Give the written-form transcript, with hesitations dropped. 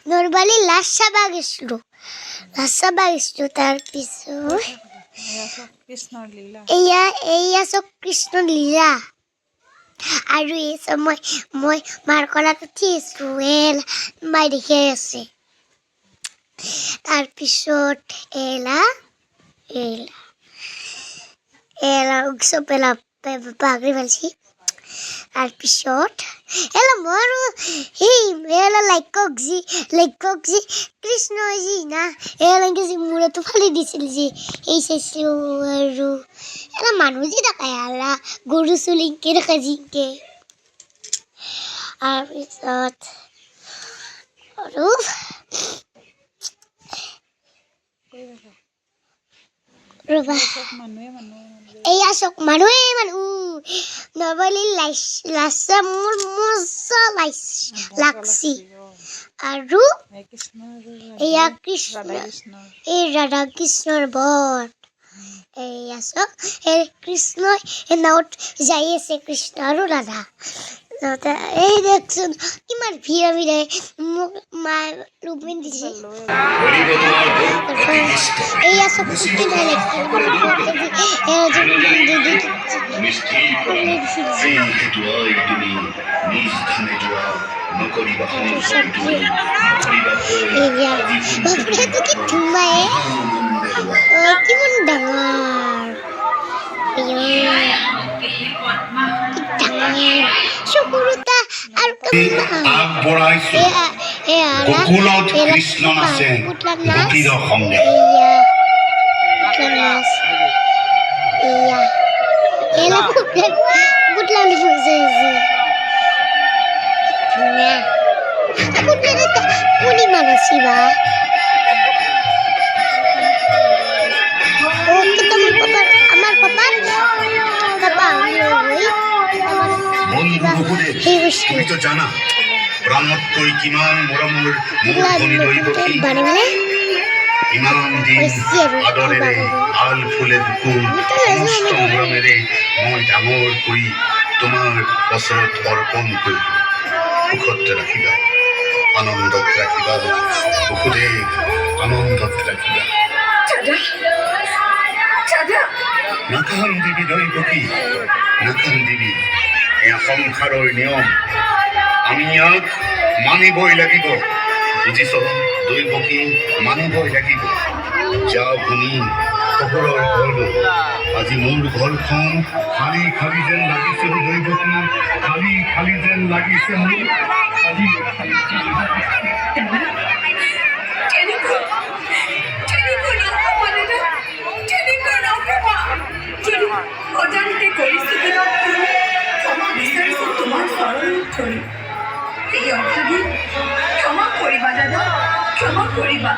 নৰবালি last চাবা গৈছিলোঁ তাৰপিছত এয়া চব কৃষ্ণৰ লীলা আৰু এই চব মই মাৰ কলাত উঠি আছোঁ মাই দেখাই আছে তাৰপিছত এলা চব পাগৰি পালছি তাৰপিছত মই আৰু লাইক কক যি কৃষ্ণ যি না এনেকৈ যি মূৰতো ফালি দিছিল যি এই চাইছিলোঁ আৰু মানুহ যি থাকে গৰু চুলিংকে থাকে জিংকে তাৰপিছত আৰু ৰবা এয়া চক মানুহে নৰবালি লাচা মোৰ মজা লাগছি আৰু এয়া কৃষ্ণ এই ৰাধা কৃষ্ণৰ বট এয়া চক কৃষ্ণই নাৱত যাই আছে কৃষ্ণ আৰু ৰাধা এই দেখচোন কিমান ভিৰ মোক মায়ে ৰুবিন দিছে এয়া চব কি ভাল লাগছে কি ধুমায়ে কিমান ডাঙৰ চকুৰুতা আৰু গোকুলত কৃষ্ণ আছে গোপীৰ সংগে তুমি তো জানা প্ৰাণতকৈ কিমান মৰমৰ মোৰ ধনী দৈৱকী ইমান দিন আদৰেৰে আল ফুলে বুকু সমস্ত মৰমেৰে মই ডাঙৰ কৰি তোমাৰ ওচৰত অৰ্পণ কৰিলোঁ সুখত ৰাখিবা আনন্দত ৰাখিবা বসুদেৱ আনন্দত ৰাখিবা নাকান্দিবি দৈৱকী নাকান্দিবি এয়া সংসাৰৰ নিয়ম আমি ইয়াক মানিবই লাগিব বুজিছ দৈৱকী মানিবই লাগিব যা ভূমি শহুৰৰ ঘৰ আজি মোৰ ঘৰখন খালী খালী যেন লাগিছে দৈৱকী খালী যেন লাগিছে মোৰ ক্ষমা কৰিবা দাদা ক্ষমা কৰিবা